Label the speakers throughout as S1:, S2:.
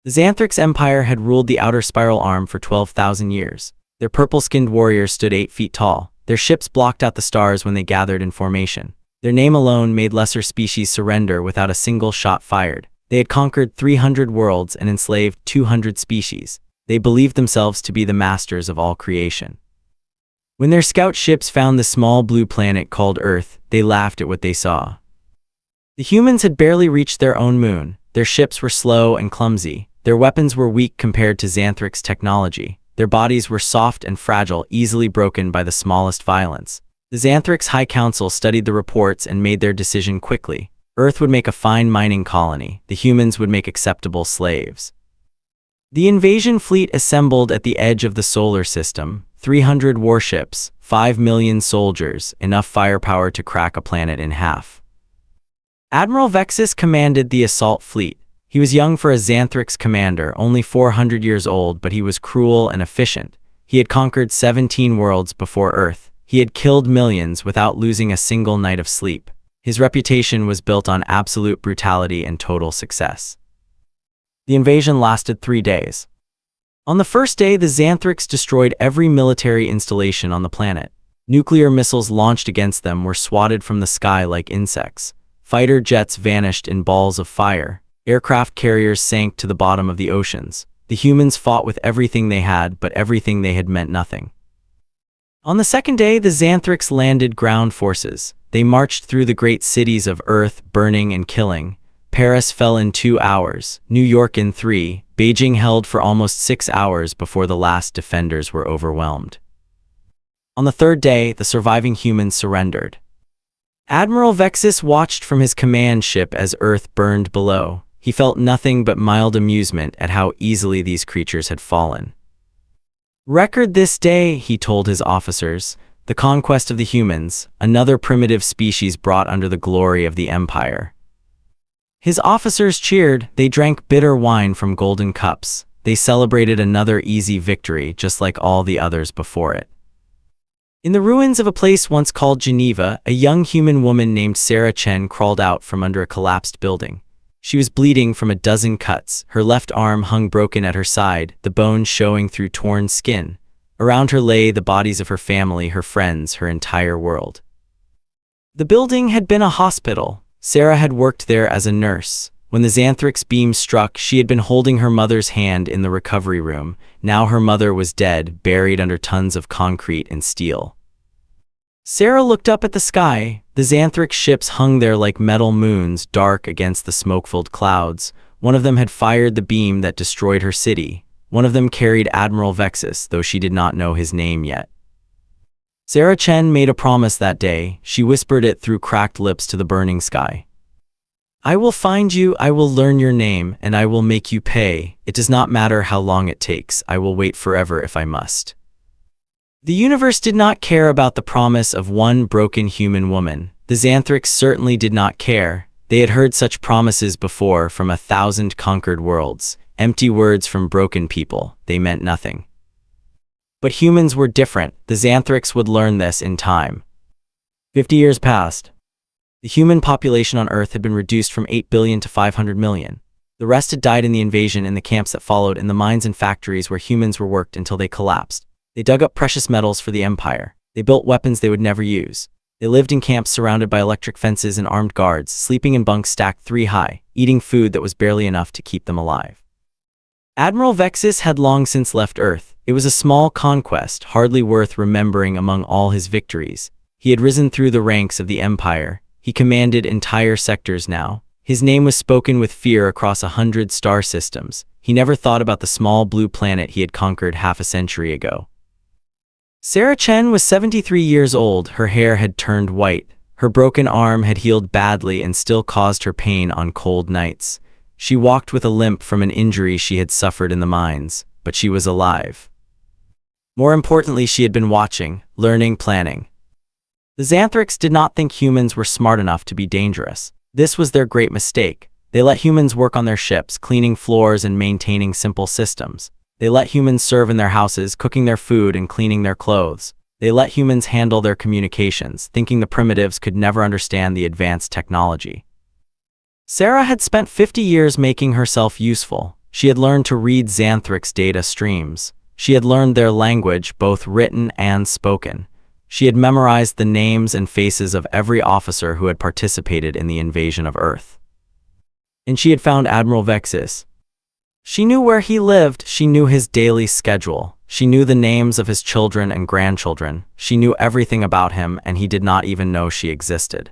S1: The Xanthrix Empire had ruled the outer spiral arm for 12,000 years. Their purple-skinned warriors stood 8 feet tall. Their ships blocked out the stars when they gathered in formation. Their name alone made lesser species surrender without a single shot fired. They had conquered 300 worlds and enslaved 200 species. They believed themselves to be the masters of all creation. When their scout ships found the small blue planet called Earth, they laughed at what they saw. The humans had barely reached their own moon. Their ships were slow and clumsy. Their weapons were weak compared to Xanthrix technology. Their bodies were soft and fragile, easily broken by the smallest violence. The Xanthrix High Council studied the reports and made their decision quickly. Earth would make a fine mining colony. The humans would make acceptable slaves. The invasion fleet assembled at the edge of the solar system. 300 warships, 5 million soldiers, enough firepower to crack a planet in half. Admiral Vexus commanded the assault fleet. He was young for a Xanthrix commander, only 400 years old, but he was cruel and efficient. He had conquered 17 worlds before Earth. He had killed millions without losing a single night of sleep. His reputation was built on absolute brutality and total success. The invasion lasted 3 days. On the first day, the Xanthrix destroyed every military installation on the planet. Nuclear missiles launched against them were swatted from the sky like insects. Fighter jets vanished in balls of fire. Aircraft carriers sank to the bottom of the oceans. The humans fought with everything they had, but everything they had meant nothing. On the second day, the Xanthrix landed ground forces. They marched through the great cities of Earth, burning and killing. Paris fell in 2 hours, New York in 3, Beijing held for almost 6 hours before the last defenders were overwhelmed. On the third day, the surviving humans surrendered. Admiral Vexus watched from his command ship as Earth burned below. He felt nothing but mild amusement at how easily these creatures had fallen. "Record this day," he told his officers, "the conquest of the humans, another primitive species brought under the glory of the Empire." His officers cheered. They drank bitter wine from golden cups. They celebrated another easy victory, just like all the others before it. In the ruins of a place once called Geneva, a young human woman named Sarah Chen crawled out from under a collapsed building. She was bleeding from a dozen cuts. Her left arm hung broken at her side, the bones showing through torn skin. Around her lay the bodies of her family, her friends, her entire world. The building had been a hospital. Sarah had worked there as a nurse. When the Xanthrix beam struck, she had been holding her mother's hand in the recovery room. Now her mother was dead, buried under tons of concrete and steel. Sarah looked up at the sky. The Xanthrix ships hung there like metal moons, dark against the smoke-filled clouds. One of them had fired the beam that destroyed her city. One of them carried Admiral Vexus, though she did not know his name yet. Sarah Chen made a promise that day. She whispered it through cracked lips to the burning sky. "I will find you, I will learn your name, and I will make you pay. It does not matter how long it takes. I will wait forever if I must." The universe did not care about the promise of one broken human woman. The Xanthrix certainly did not care. They had heard such promises before from 1,000 conquered worlds. Empty words from broken people. They meant nothing. But humans were different. The Xanthrix would learn this in time. 50 years passed. The human population on Earth had been reduced from 8 billion to 500 million. The rest had died in the invasion and the camps that followed, in the mines and factories where humans were worked until they collapsed. They dug up precious metals for the Empire. They built weapons they would never use. They lived in camps surrounded by electric fences and armed guards, sleeping in bunks stacked 3 high, eating food that was barely enough to keep them alive. Admiral Vexus had long since left Earth. It was a small conquest, hardly worth remembering among all his victories. He had risen through the ranks of the Empire. He commanded entire sectors now. His name was spoken with fear across 100 star systems. He never thought about the small blue planet he had conquered half a century ago. Sarah Chen was 73 years old. Her hair had turned white. Her broken arm had healed badly and still caused her pain on cold nights. She walked with a limp from an injury she had suffered in the mines, but she was alive. More importantly, she had been watching, learning, planning. The Xanthrix did not think humans were smart enough to be dangerous. This was their great mistake. They let humans work on their ships, cleaning floors and maintaining simple systems. They let humans serve in their houses, cooking their food and cleaning their clothes. They let humans handle their communications, thinking the primitives could never understand the advanced technology. Sarah had spent 50 years making herself useful. She had learned to read Xanthrix data streams. She had learned their language, both written and spoken. She had memorized the names and faces of every officer who had participated in the invasion of Earth. And she had found Admiral Vexus. She knew where he lived, she knew his daily schedule. She knew the names of his children and grandchildren. She knew everything about him, and he did not even know she existed.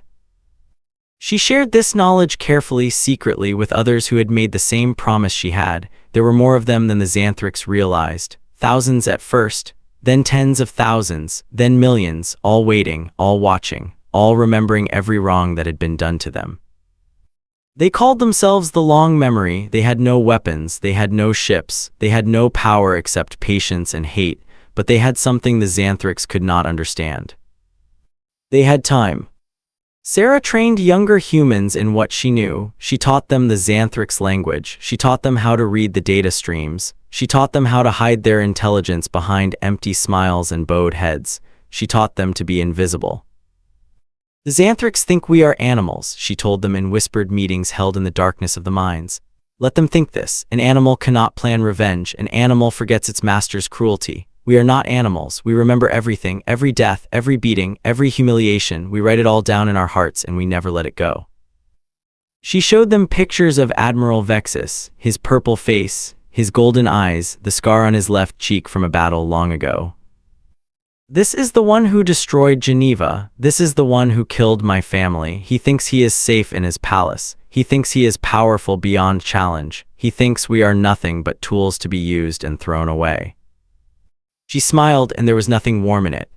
S1: She shared this knowledge carefully, secretly, with others who had made the same promise she had. There were more of them than the Xanthrix realized. Thousands at first, then tens of thousands, then millions, all waiting, all watching, all remembering every wrong that had been done to them. They called themselves the Long Memory. They had no weapons, they had no ships, they had no power except patience and hate, but they had something the Xanthrix could not understand. They had time. Sarah trained younger humans in what she knew. She taught them the Xanthrix language. She taught them how to read the data streams. She taught them how to hide their intelligence behind empty smiles and bowed heads. She taught them to be invisible. The Xanthrix think we are animals, she told them in whispered meetings held in the darkness of the mines. Let them think this. An animal cannot plan revenge. An animal forgets its master's cruelty. We are not animals. We remember everything, every death, every beating, every humiliation. We write it all down in our hearts and we never let it go. She showed them pictures of Admiral Vexus, his purple face, his golden eyes, the scar on his left cheek from a battle long ago. This is the one who destroyed Geneva. This is the one who killed my family. He thinks he is safe in his palace. He thinks he is powerful beyond challenge. He thinks we are nothing but tools to be used and thrown away. She smiled, and there was nothing warm in it.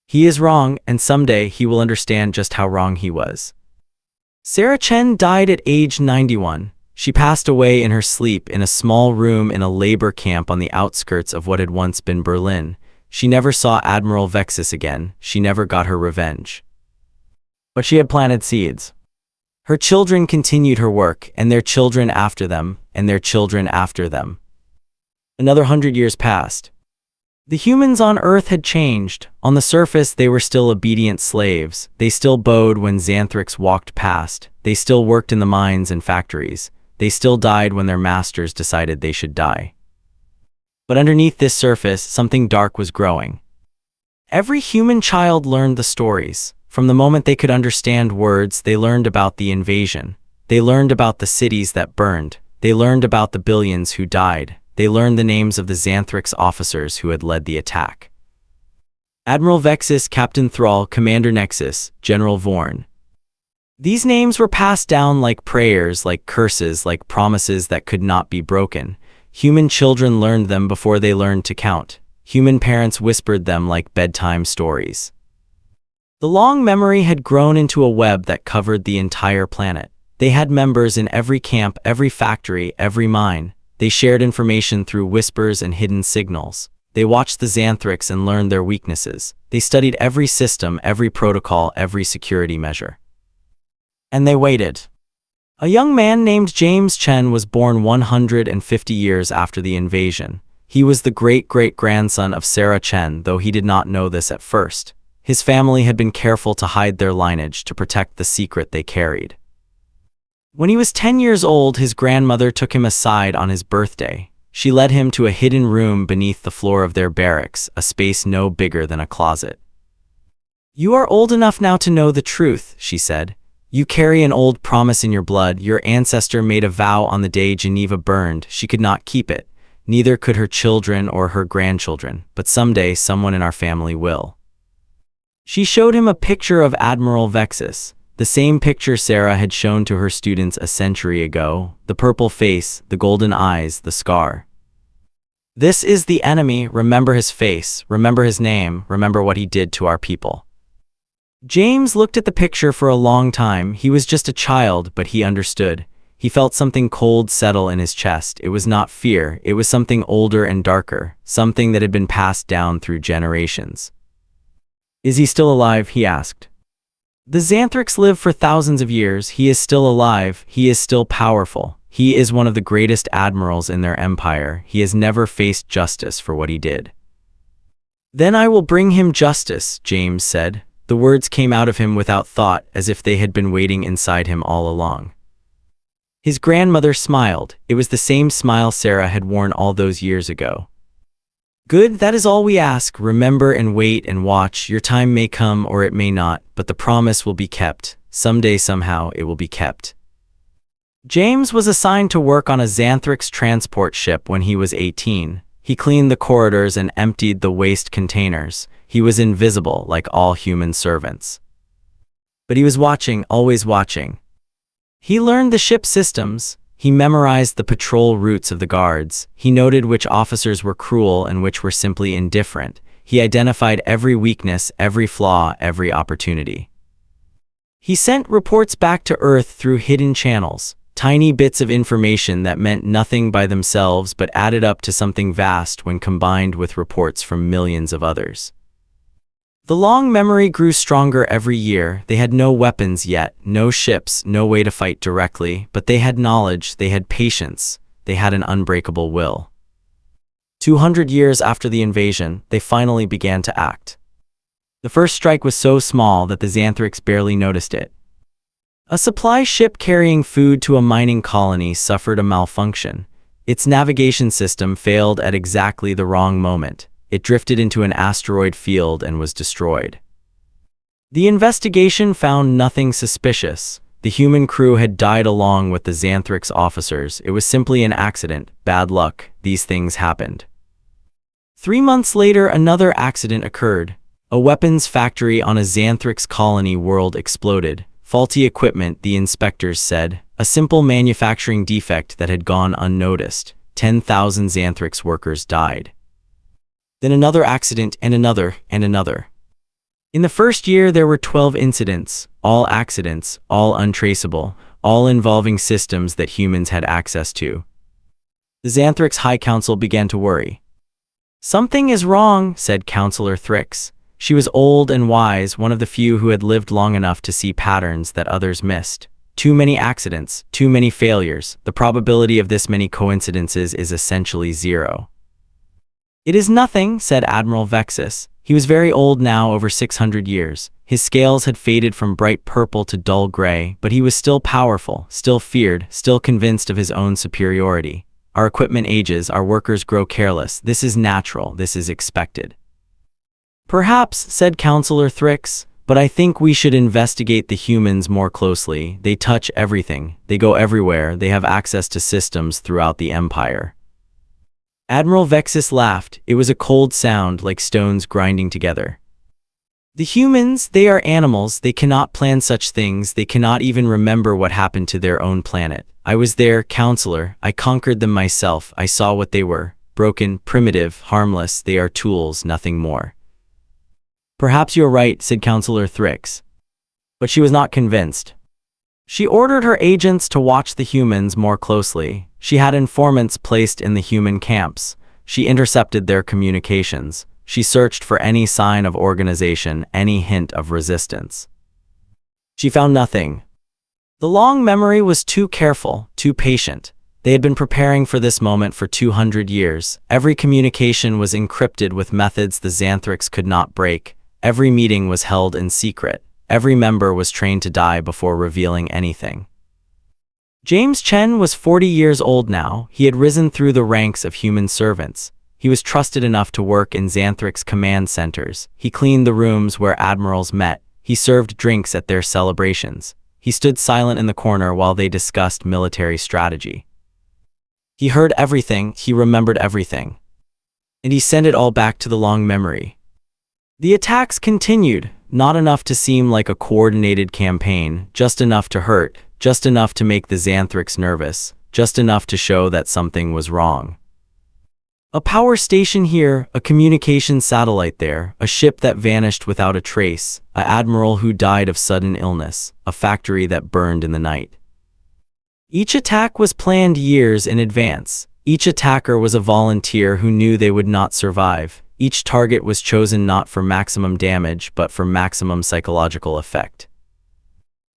S1: He is wrong, and someday he will understand just how wrong he was. Sarah Chen died at age 91. She passed away in her sleep in a small room in a labor camp on the outskirts of what had once been Berlin. She never saw Admiral Vexus again. She never got her revenge. But she had planted seeds. Her children continued her work, and their children after them, and their children after them. Another 100 years passed. The humans on Earth had changed. On the surface, they were still obedient slaves. They still bowed when Xanthrix walked past. They still worked in the mines and factories. They still died when their masters decided they should die. But underneath this surface, something dark was growing. Every human child learned the stories. From the moment they could understand words, they learned about the invasion. They learned about the cities that burned. They learned about the billions who died. They learned the names of the Xanthrix officers who had led the attack. Admiral Vexus, Captain Thrall, Commander Nexus, General Vorn. These names were passed down like prayers, like curses, like promises that could not be broken. Human children learned them before they learned to count. Human parents whispered them like bedtime stories. The Long Memory had grown into a web that covered the entire planet. They had members in every camp, every factory, every mine. They shared information through whispers and hidden signals. They watched the Xanthrix and learned their weaknesses. They studied every system, every protocol, every security measure. And they waited. A young man named James Chen was born 150 years after the invasion. He was the great-great-grandson of Sarah Chen, though he did not know this at first. His family had been careful to hide their lineage to protect the secret they carried. When he was 10 years old, his grandmother took him aside on his birthday. She led him to a hidden room beneath the floor of their barracks, a space no bigger than a closet. "You are old enough now to know the truth," she said. "You carry an old promise in your blood. Your ancestor made a vow on the day Geneva burned. She could not keep it. Neither could her children or her grandchildren. But someday someone in our family will." She showed him a picture of Admiral Vexus. The same picture Sarah had shown to her students a century ago, the purple face, the golden eyes, the scar. "This is the enemy. Remember his face, remember his name, remember what he did to our people." James looked at the picture for a long time. He was just a child, but he understood. He felt something cold settle in his chest. It was not fear, it was something older and darker, something that had been passed down through generations. "Is he still alive?" he asked. "The Xanthrix live for thousands of years. He is still alive. He is still powerful. He is one of the greatest admirals in their empire. He has never faced justice for what he did." "Then I will bring him justice," James said. The words came out of him without thought, as if they had been waiting inside him all along. His grandmother smiled. It was the same smile Sarah had worn all those years ago. Good, that is all we ask. Remember and wait and watch. Your time may come or it may not, but the promise will be kept. Someday, somehow, it will be kept. James was assigned to work on a Xanthrix transport ship when he was 18. He cleaned the corridors and emptied the waste containers. He was invisible, like all human servants. But he was watching, always watching. He learned the ship systems. He memorized the patrol routes of the guards. He noted which officers were cruel and which were simply indifferent. He identified every weakness, every flaw, every opportunity. He sent reports back to Earth through hidden channels, tiny bits of information that meant nothing by themselves but added up to something vast when combined with reports from millions of others. The long memory grew stronger every year. They had no weapons yet, no ships, no way to fight directly, but they had knowledge, they had patience, they had an unbreakable will. 200 years after the invasion, they finally began to act. The first strike was so small that the Xanthrix barely noticed it. A supply ship carrying food to a mining colony suffered a malfunction. Its navigation system failed at exactly the wrong moment. It drifted into an asteroid field and was destroyed. The investigation found nothing suspicious. The human crew had died along with the Xanthrix officers. It was simply an accident, bad luck. These things happened. 3 months later, another accident occurred. A weapons factory on a Xanthrix colony world exploded. Faulty equipment, the inspectors said. A simple manufacturing defect that had gone unnoticed. 10,000 Xanthrix workers died. Then another accident and another and another. In the first year there were 12 incidents, all accidents, all untraceable, all involving systems that humans had access to. The Xanthrix High Council began to worry. Something is wrong, said Counselor Thrix. She was old and wise, one of the few who had lived long enough to see patterns that others missed. Too many accidents, too many failures. The probability of this many coincidences is essentially zero. It is nothing, said Admiral Vexus. He was very old now, over 600 years. His scales had faded from bright purple to dull gray, but he was still powerful, still feared, still convinced of his own superiority. Our equipment ages, our workers grow careless. This is natural, this is expected. Perhaps, said Counselor Thrix, but I think we should investigate the humans more closely. They touch everything, they go everywhere, they have access to systems throughout the Empire. Admiral Vexus laughed. It was a cold sound, like stones grinding together. The humans, they are animals, they cannot plan such things, they cannot even remember what happened to their own planet. I was there, Counselor, I conquered them myself, I saw what they were. Broken, primitive, harmless, they are tools, nothing more. Perhaps you're right, said Counselor Thrix. But she was not convinced. She ordered her agents to watch the humans more closely. She had informants placed in the human camps. She intercepted their communications. She searched for any sign of organization, any hint of resistance. She found nothing. The long memory was too careful, too patient. They had been preparing for this moment for 200 years. Every communication was encrypted with methods the Xanthrix could not break. Every meeting was held in secret. Every member was trained to die before revealing anything. James Chen was 40 years old now. He had risen through the ranks of human servants. He was trusted enough to work in Xanthrix command centers. He cleaned the rooms where admirals met. He served drinks at their celebrations. He stood silent in the corner while they discussed military strategy. He heard everything, he remembered everything. And he sent it all back to the long memory. The attacks continued, not enough to seem like a coordinated campaign, just enough to hurt, just enough to make the Xanthrix nervous, just enough to show that something was wrong. A power station here, a communication satellite there, a ship that vanished without a trace, an admiral who died of sudden illness, a factory that burned in the night. Each attack was planned years in advance. Each attacker was a volunteer who knew they would not survive. Each target was chosen not for maximum damage, but for maximum psychological effect.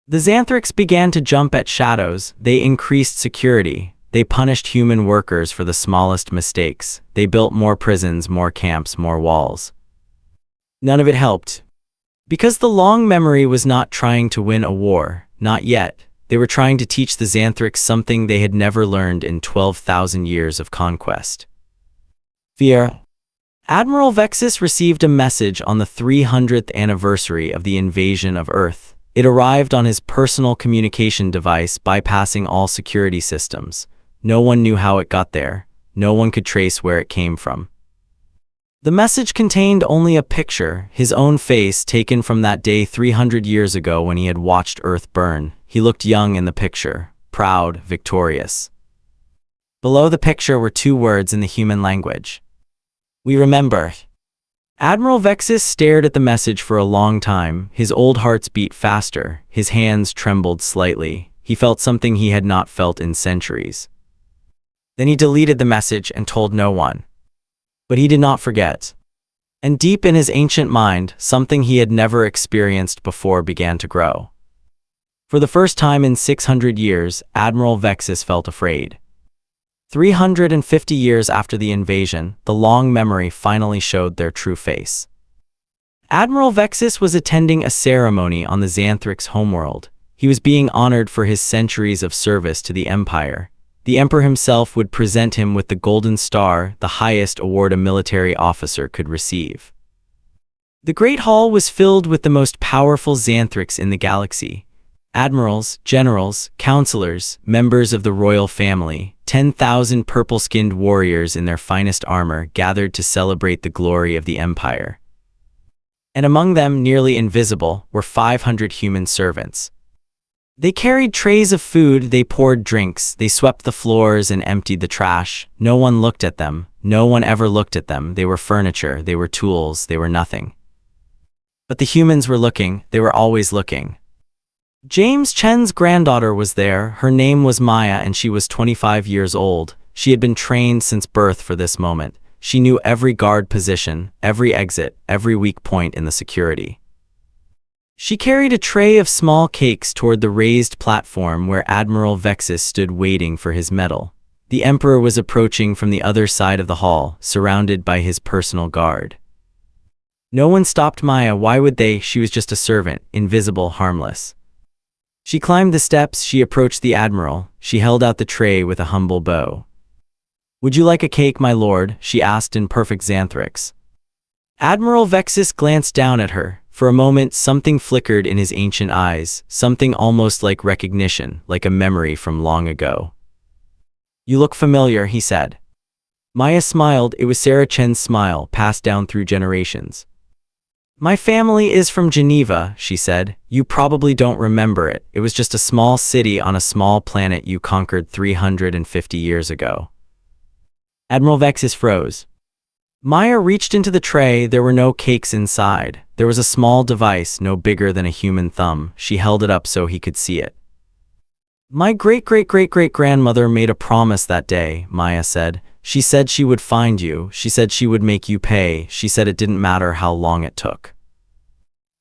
S1: The Xanthrix began to jump at shadows. They increased security. They punished human workers for the smallest mistakes. They built more prisons, more camps, more walls. None of it helped. Because the long memory was not trying to win a war, not yet. They were trying to teach the Xanthrics something they had never learned in 12,000 years of conquest. Fear. Admiral Vexus received a message on the 300th anniversary of the invasion of Earth. It arrived on his personal communication device, bypassing all security systems. No one knew how it got there. No one could trace where it came from. The message contained only a picture, his own face taken from that day 300 years ago when he had watched Earth burn. He looked young in the picture, proud, victorious. Below the picture were 2 words in the human language. We remember. Admiral Vexus stared at the message for a long time. His old hearts beat faster. His hands trembled slightly. He felt something he had not felt in centuries. Then he deleted the message and told no one. But he did not forget. And deep in his ancient mind, something he had never experienced before began to grow. For the first time in 600 years, Admiral Vexus felt afraid. 350 years after the invasion, the long memory finally showed their true face. Admiral Vexus was attending a ceremony on the Xanthrics' homeworld. He was being honored for his centuries of service to the Empire. The Emperor himself would present him with the Golden Star, the highest award a military officer could receive. The Great Hall was filled with the most powerful Xanthrics in the galaxy. Admirals, generals, counselors, members of the royal family, 10,000 purple-skinned warriors in their finest armor gathered to celebrate the glory of the Empire. And among them, nearly invisible, were 500 human servants. They carried trays of food, they poured drinks, they swept the floors and emptied the trash. No one looked at them. No one ever looked at them. They were furniture, they were tools, they were nothing. But the humans were looking, they were always looking. James Chen's granddaughter was there. Her name was Maya and she was 25 years old. She had been trained since birth for this moment. She knew every guard position, every exit, every weak point in the security. She carried a tray of small cakes toward the raised platform where Admiral Vexus stood waiting for his medal. The Emperor was approaching from the other side of the hall, surrounded by his personal guard. No one stopped Maya. Why would they? She was just a servant, invisible, harmless. She climbed the steps, she approached the Admiral. She held out the tray with a humble bow. "Would you like a cake, my lord?" she asked in perfect Xanthrics. Admiral Vexus glanced down at her. For a moment, something flickered in his ancient eyes, something almost like recognition, like a memory from long ago. "You look familiar," he said. Maya smiled. It was Sarah Chen's smile, passed down through generations. "My family is from Geneva," she said. "You probably don't remember it. It was just a small city on a small planet you conquered 350 years ago." Admiral Vexus froze. Maya reached into the tray. There were no cakes inside. There was a small device, no bigger than a human thumb. She held it up so he could see it. "My great-great-great-great-grandmother made a promise that day," Maya said. "She said she would find you. She said she would make you pay. She said it didn't matter how long it took."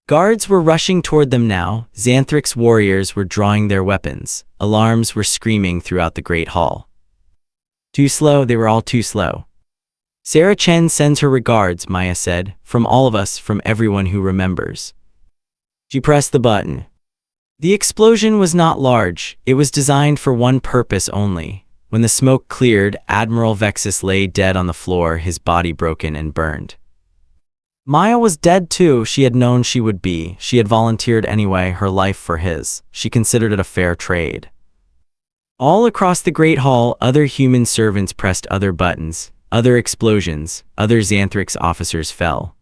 S1: Guards were rushing toward them now. Xanthrics warriors were drawing their weapons. Alarms were screaming throughout the Great Hall. Too slow, they were all too slow. "Sarah Chen sends her regards," Maya said. "From all of us, from everyone who remembers." She pressed the button. The explosion was not large. It was designed for one purpose only. When the smoke cleared, Admiral Vexus lay dead on the floor, his body broken and burned. Maya was dead too. She had known she would be. She had volunteered anyway, her life for his. She considered it a fair trade. All across the Great Hall, other human servants pressed other buttons. Other explosions. Other Xanthrics officers fell.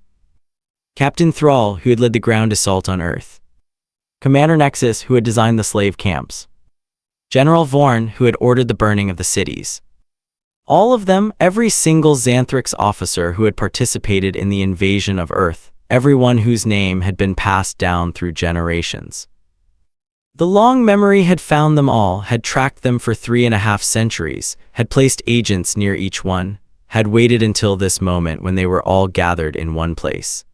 S1: Captain Thrall, who had led the ground assault on Earth. Commander Nexus, who had designed the slave camps. General Vorn, who had ordered the burning of the cities. All of them, every single Xanthrics officer who had participated in the invasion of Earth, everyone whose name had been passed down through generations. The long memory had found them all, had tracked them for 3.5 centuries, had placed agents near each one, had waited until this moment when they were all gathered in one place.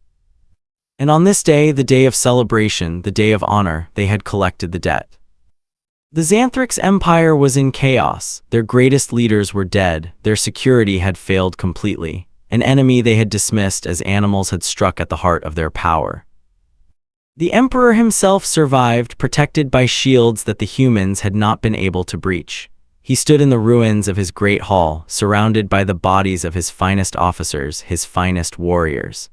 S1: And on this day, the day of celebration, the day of honor, they had collected the debt. The Xanthrics Empire was in chaos. Their greatest leaders were dead. Their security had failed completely. An enemy they had dismissed as animals had struck at the heart of their power. The Emperor himself survived, protected by shields that the humans had not been able to breach. He stood in the ruins of his great hall, surrounded by the bodies of his finest officers, his finest warriors.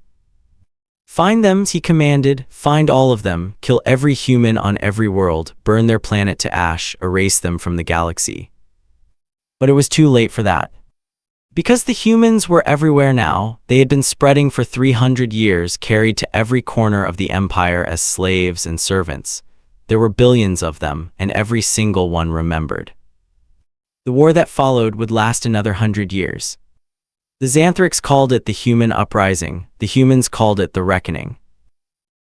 S1: "Find them," he commanded, "find all of them, kill every human on every world, burn their planet to ash, erase them from the galaxy." But it was too late for that. Because the humans were everywhere now, they had been spreading for 300 years, carried to every corner of the empire as slaves and servants. There were billions of them, and every single one remembered. The war that followed would last another 100 years. The Xanthrix called it the Human Uprising, the humans called it the Reckoning.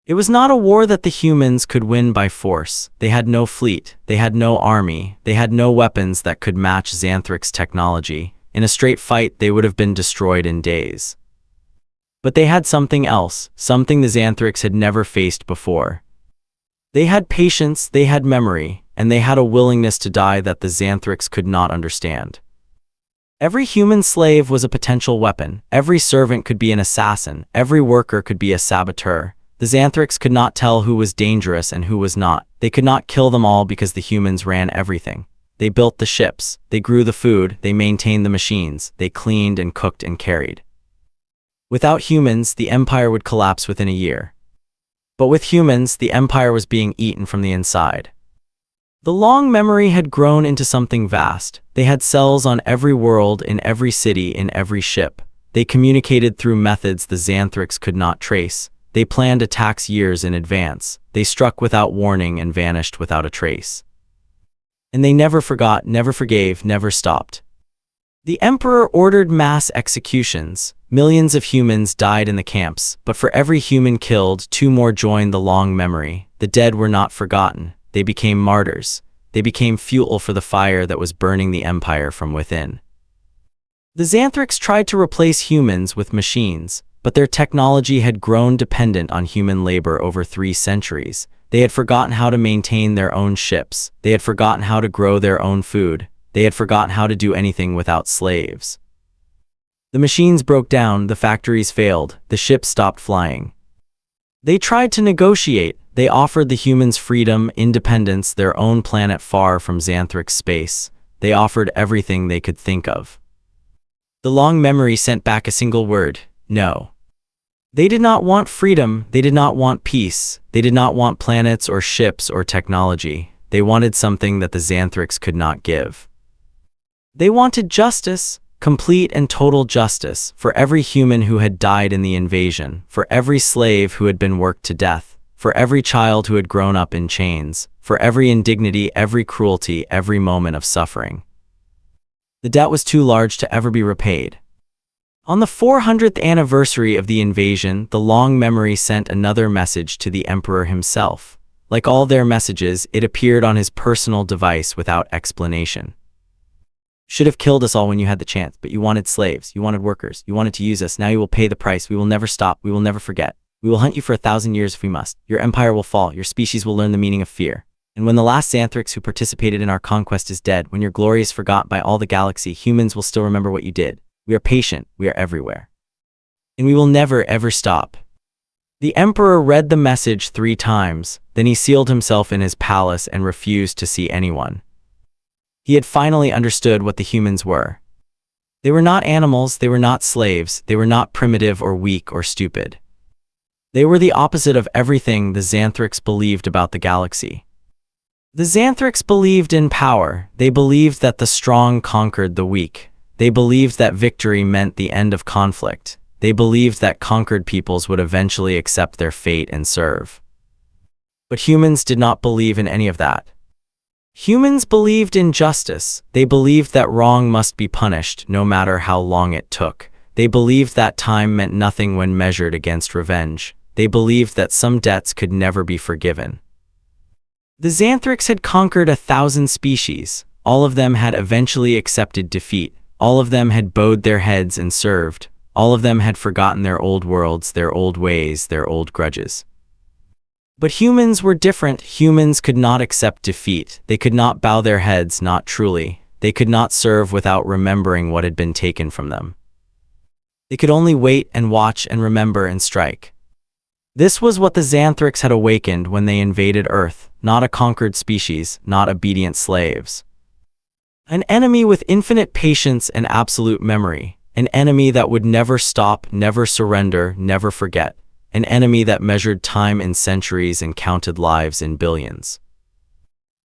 S1: It was not a war that the humans could win by force. They had no fleet, they had no army, they had no weapons that could match Xanthrix technology. In a straight fight, they would have been destroyed in days. But they had something else, something the Xanthrix had never faced before. They had patience, they had memory, and they had a willingness to die that the Xanthrix could not understand. Every human slave was a potential weapon, every servant could be an assassin, every worker could be a saboteur. The Xanthrix could not tell who was dangerous and who was not. They could not kill them all because the humans ran everything. They built the ships, they grew the food, they maintained the machines, they cleaned and cooked and carried. Without humans, the empire would collapse within a year. But with humans, the empire was being eaten from the inside. The long memory had grown into something vast. They had cells on every world, in every city, in every ship. They communicated through methods the Xanthrix could not trace. They planned attacks years in advance. They struck without warning and vanished without a trace. And they never forgot, never forgave, never stopped. The Emperor ordered mass executions. Millions of humans died in the camps, but for every human killed, 2 more joined the long memory. The dead were not forgotten. They became martyrs. They became fuel for the fire that was burning the empire from within. The Xanthrix tried to replace humans with machines, but their technology had grown dependent on human labor over 3 centuries. They had forgotten how to maintain their own ships. They had forgotten how to grow their own food. They had forgotten how to do anything without slaves. The machines broke down, the factories failed, the ships stopped flying. They tried to negotiate. They offered the humans freedom, independence, their own planet far from Xanthrix space. They offered everything they could think of. The long memory sent back a single word: no. They did not want freedom, they did not want peace, they did not want planets or ships or technology. They wanted something that the Xanthrix could not give. They wanted justice, complete and total justice, for every human who had died in the invasion, for every slave who had been worked to death, for every child who had grown up in chains, for every indignity, every cruelty, every moment of suffering. The debt was too large to ever be repaid. On the 400th anniversary of the invasion, the long memory sent another message to the Emperor himself. Like all their messages, it appeared on his personal device without explanation. "Should have killed us all when you had the chance, but you wanted slaves, you wanted workers, you wanted to use us. Now you will pay the price. We will never stop. We will never forget. We will hunt you for 1,000 years if we must. Your empire will fall. Your species will learn the meaning of fear. And when the last Xanthrix who participated in our conquest is dead, when your glory is forgotten by all the galaxy, humans will still remember what you did. We are patient, we are everywhere. And we will never ever stop." The Emperor read the message 3 times, then he sealed himself in his palace and refused to see anyone. He had finally understood what the humans were. They were not animals, they were not slaves, they were not primitive or weak or stupid. They were the opposite of everything the Xanthrix believed about the galaxy. The Xanthrix believed in power. They believed that the strong conquered the weak. They believed that victory meant the end of conflict. They believed that conquered peoples would eventually accept their fate and serve. But humans did not believe in any of that. Humans believed in justice. They believed that wrong must be punished, no matter how long it took. They believed that time meant nothing when measured against revenge. They believed that some debts could never be forgiven. The Xanthrix had conquered 1,000 species. All of them had eventually accepted defeat. All of them had bowed their heads and served. All of them had forgotten their old worlds, their old ways, their old grudges. But humans were different. Humans could not accept defeat. They could not bow their heads, not truly. They could not serve without remembering what had been taken from them. They could only wait and watch and remember and strike. This was what the Xanthrics had awakened when they invaded Earth, not a conquered species, not obedient slaves. An enemy with infinite patience and absolute memory. An enemy that would never stop, never surrender, never forget. An enemy that measured time in centuries and counted lives in billions.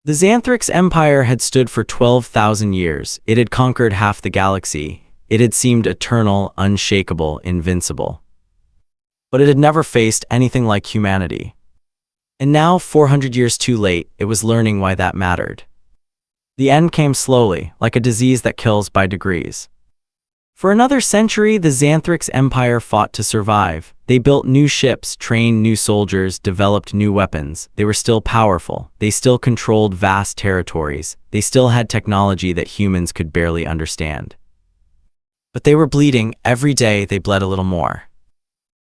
S1: The Xanthrics Empire had stood for 12,000 years. It had conquered half the galaxy. It had seemed eternal, unshakable, invincible. But it had never faced anything like humanity. And now, 400 years too late, it was learning why that mattered. The end came slowly, like a disease that kills by degrees. For another century, the Xanthrics Empire fought to survive. They built new ships, trained new soldiers, developed new weapons. They were still powerful. They still controlled vast territories. They still had technology that humans could barely understand. But they were bleeding. Every day they bled a little more.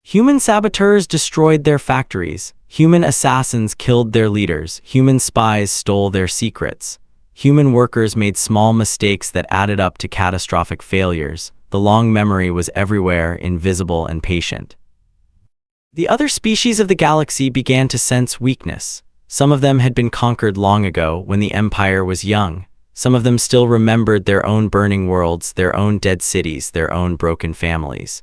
S1: Human saboteurs destroyed their factories. Human assassins killed their leaders. Human spies stole their secrets. Human workers made small mistakes that added up to catastrophic failures. The long memory was everywhere, invisible and patient. The other species of the galaxy began to sense weakness. Some of them had been conquered long ago when the Empire was young. Some of them still remembered their own burning worlds, their own dead cities, their own broken families.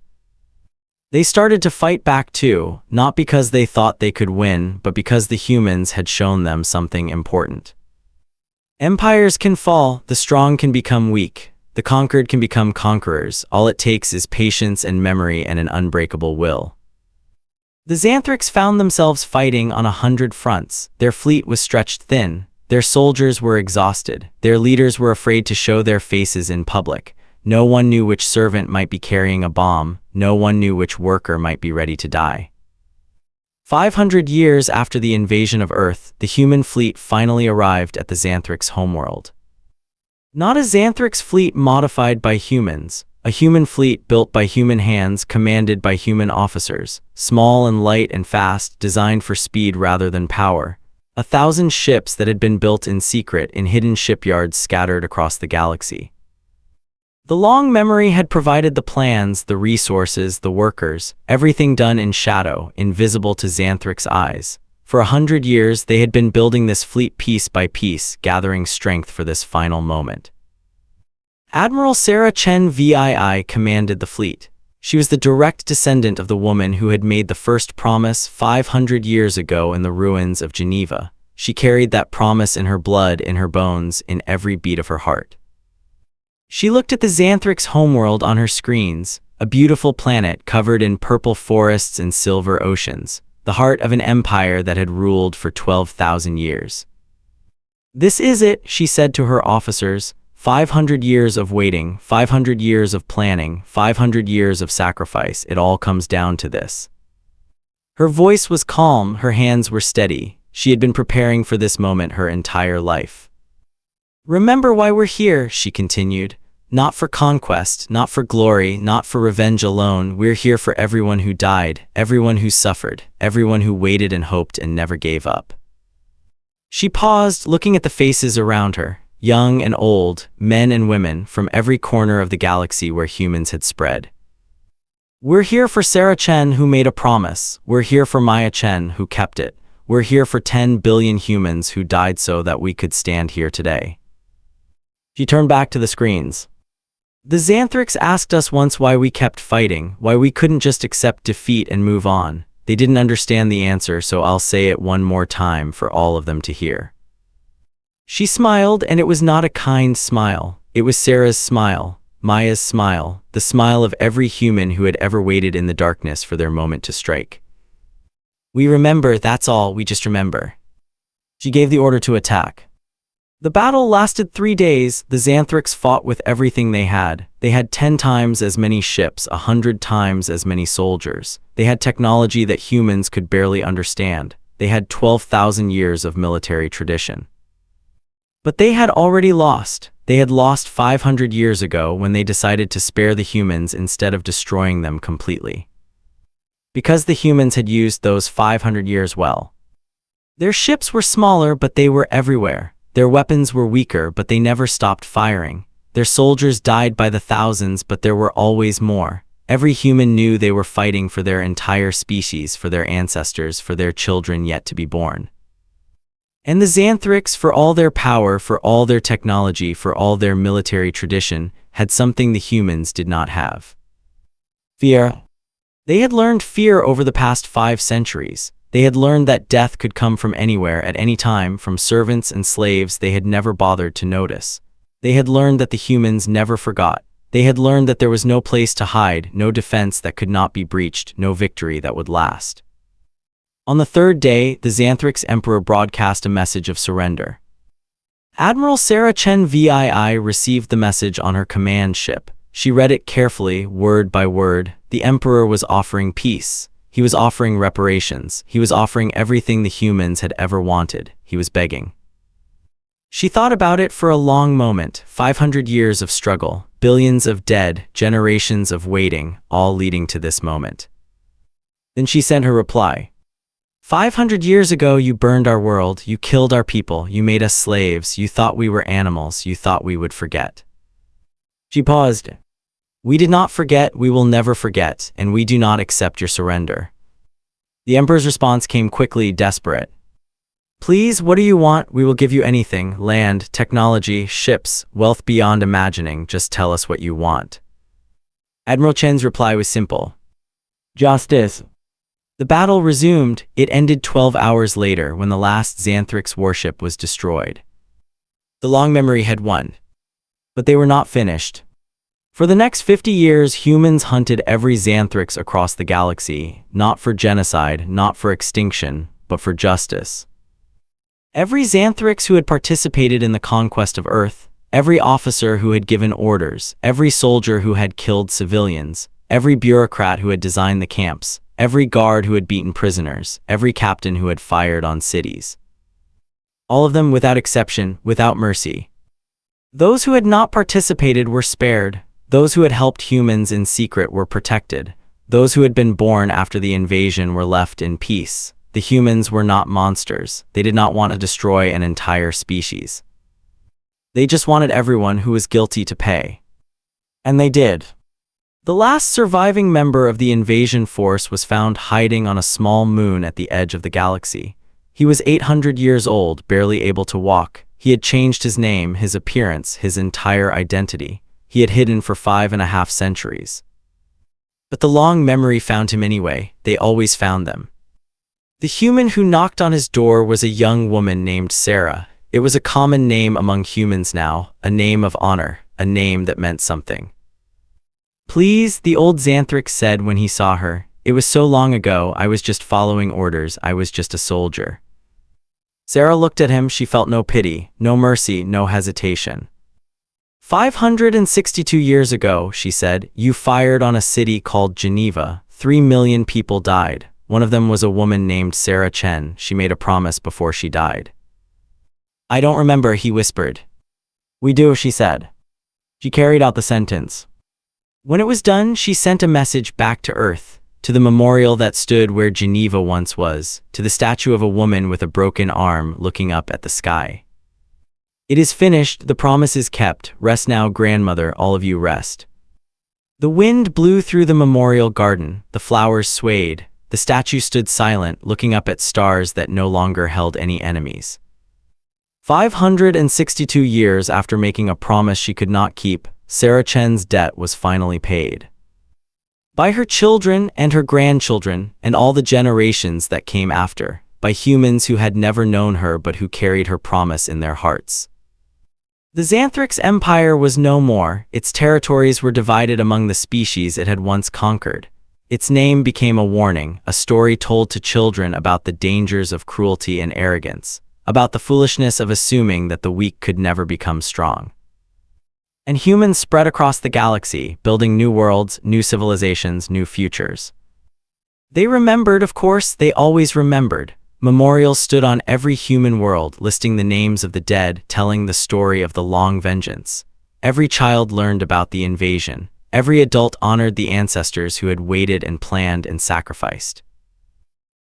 S1: They started to fight back too, not because they thought they could win, but because the humans had shown them something important. Empires can fall, the strong can become weak. The conquered can become conquerors. All it takes is patience and memory and an unbreakable will. The Xanthrics found themselves fighting on 100 fronts. Their fleet was stretched thin. Their soldiers were exhausted. Their leaders were afraid to show their faces in public. No one knew which servant might be carrying a bomb. No one knew which worker might be ready to die. 500 years after the invasion of Earth, the human fleet finally arrived at the Xanthrics' homeworld. Not a Xanthrics fleet modified by humans, a human fleet built by human hands, commanded by human officers, small and light and fast, designed for speed rather than power. 1,000 ships that had been built in secret in hidden shipyards scattered across the galaxy. The long memory had provided the plans, the resources, the workers, everything done in shadow, invisible to Xanthrics' eyes. For 100 years, they had been building this fleet piece by piece, gathering strength for this final moment. Admiral Sarah Chen VII commanded the fleet. She was the direct descendant of the woman who had made the first promise 500 years ago in the ruins of Geneva. She carried that promise in her blood, in her bones, in every beat of her heart. She looked at the Xanthrics' homeworld on her screens, a beautiful planet covered in purple forests and silver oceans, the heart of an empire that had ruled for 12,000 years. "This is it," she said to her officers, 500 years of waiting, 500 years of planning, 500 years of sacrifice, it all comes down to this. Her voice was calm, her hands were steady. She had been preparing for this moment her entire life. "Remember why we're here," she continued. "Not for conquest, not for glory, not for revenge alone. We're here for everyone who died, everyone who suffered, everyone who waited and hoped and never gave up." She paused, looking at the faces around her, young and old, men and women, from every corner of the galaxy where humans had spread. "We're here for Sarah Chen, who made a promise. We're here for Maya Chen, who kept it. We're here for 10 billion humans who died so that we could stand here today." She turned back to the screens. "The Xanthrics asked us once why we kept fighting, why we couldn't just accept defeat and move on. They didn't understand the answer, so I'll say it one more time for all of them to hear." She smiled, and it was not a kind smile. It was Sarah's smile, Maya's smile, the smile of every human who had ever waited in the darkness for their moment to strike. "We remember, that's all, we just remember." She gave the order to attack. The battle lasted 3 days. The Xanthrics fought with everything they had. They had 10 times as many ships, 100 times as many soldiers. They had technology that humans could barely understand. They had 12,000 years of military tradition. But they had already lost. They had lost 500 years ago when they decided to spare the humans instead of destroying them completely. Because the humans had used those 500 years well. Their ships were smaller, but they were everywhere. Their weapons were weaker, but they never stopped firing. Their soldiers died by the thousands, but there were always more. Every human knew they were fighting for their entire species, for their ancestors, for their children yet to be born. And the Xanthrix, for all their power, for all their technology, for all their military tradition, had something the humans did not have. Fear. They had learned fear over the past 5 centuries. They had learned that death could come from anywhere at any time, from servants and slaves they had never bothered to notice. They had learned that the humans never forgot. They had learned that there was no place to hide, no defense that could not be breached, no victory that would last. On the 3rd day, the Xanthrix Emperor broadcast a message of surrender. Admiral Sarah Chen VII received the message on her command ship. She read it carefully, word by word. The Emperor was offering peace. He was offering reparations. He was offering everything the humans had ever wanted. He was begging. She thought about it for a long moment. 500 years of struggle, billions of dead, generations of waiting, all leading to this moment. Then she sent her reply. 500 years ago you burned our world, you killed our people, you made us slaves, you thought we were animals, you thought we would forget. She paused. We did not forget, we will never forget, and we do not accept your surrender. The Emperor's response came quickly, desperate. Please, what do you want? We will give you anything, land, technology, ships, wealth beyond imagining, just tell us what you want. Admiral Chen's reply was simple. Justice. The battle resumed. It ended 12 hours later when the last Xanthrix warship was destroyed. The long memory had won. But they were not finished. For the next 50 years, humans hunted every Xanthrix across the galaxy, not for genocide, not for extinction, but for justice. Every Xanthrix who had participated in the conquest of Earth, every officer who had given orders, every soldier who had killed civilians, every bureaucrat who had designed the camps, every guard who had beaten prisoners, every captain who had fired on cities. All of them without exception, without mercy. Those who had not participated were spared. Those who had helped humans in secret were protected. Those who had been born after the invasion were left in peace. The humans were not monsters. They did not want to destroy an entire species. They just wanted everyone who was guilty to pay. And they did. The last surviving member of the invasion force was found hiding on a small moon at the edge of the galaxy. He was 800 years old, barely able to walk. He had changed his name, his appearance, his entire identity. He had hidden for 5.5 centuries. But the long memory found him anyway. They always found them. The human who knocked on his door was a young woman named Sarah. It was a common name among humans now, a name of honor, a name that meant something. Please, the old Xanthrix said when he saw her. It was so long ago, I was just following orders, I was just a soldier. Sarah looked at him, she felt no pity, no mercy, no hesitation. 562 years ago, she said, you fired on a city called Geneva. 3 million people died. One of them was a woman named Sarah Chen. She made a promise before she died. I don't remember, he whispered. We do, she said. She carried out the sentence. When it was done, she sent a message back to Earth, to the memorial that stood where Geneva once was, to the statue of a woman with a broken arm looking up at the sky. It is finished, the promise is kept. Rest now, grandmother, all of you rest. The wind blew through the memorial garden, the flowers swayed, the statue stood silent, looking up at stars that no longer held any enemies. 562 years after making a promise she could not keep, Sarah Chen's debt was finally paid. By her children and her grandchildren, and all the generations that came after, by humans who had never known her but who carried her promise in their hearts. The Xanthrix Empire was no more. Its territories were divided among the species it had once conquered. Its name became a warning, a story told to children about the dangers of cruelty and arrogance, about the foolishness of assuming that the weak could never become strong. And humans spread across the galaxy, building new worlds, new civilizations, new futures. They remembered, of course, they always remembered. Memorials stood on every human world, listing the names of the dead, telling the story of the long vengeance. Every child learned about the invasion. Every adult honored the ancestors who had waited and planned and sacrificed.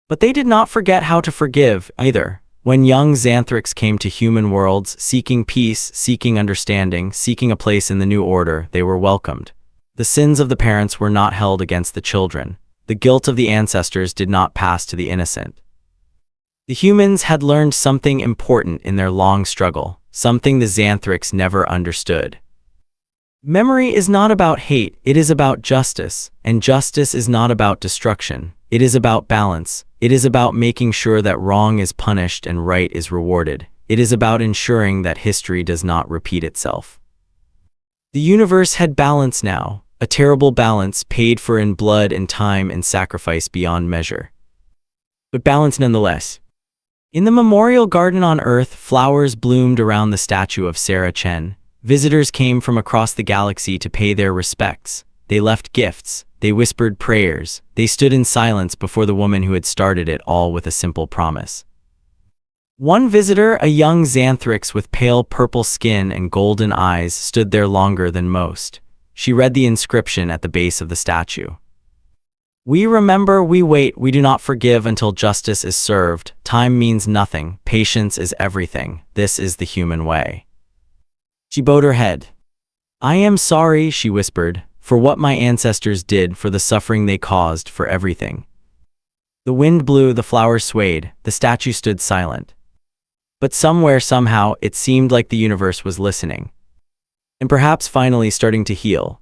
S1: But they did not forget how to forgive, either. When young Xanthrix came to human worlds, seeking peace, seeking understanding, seeking a place in the new order, they were welcomed. The sins of the parents were not held against the children. The guilt of the ancestors did not pass to the innocent. The humans had learned something important in their long struggle, something the Xanthrics never understood. Memory is not about hate, it is about justice, and justice is not about destruction. It is about balance. It is about making sure that wrong is punished and right is rewarded. It is about ensuring that history does not repeat itself. The universe had balance now, a terrible balance paid for in blood and time and sacrifice beyond measure. But balance nonetheless. In the memorial garden on Earth, flowers bloomed around the statue of Sarah Chen. Visitors came from across the galaxy to pay their respects. They left gifts. They whispered prayers. They stood in silence before the woman who had started it all with a simple promise. One visitor, a young Xanthrix with pale purple skin and golden eyes, stood there longer than most. She read the inscription at the base of the statue. "We remember, we wait, we do not forgive until justice is served. Time means nothing. Patience is everything. This is the human way." She bowed her head. "I am sorry," she whispered, "for what my ancestors did, for the suffering they caused, for everything." The wind blew, the flowers swayed, the statue stood silent. But somewhere, somehow, it seemed like the universe was listening. And perhaps finally starting to heal.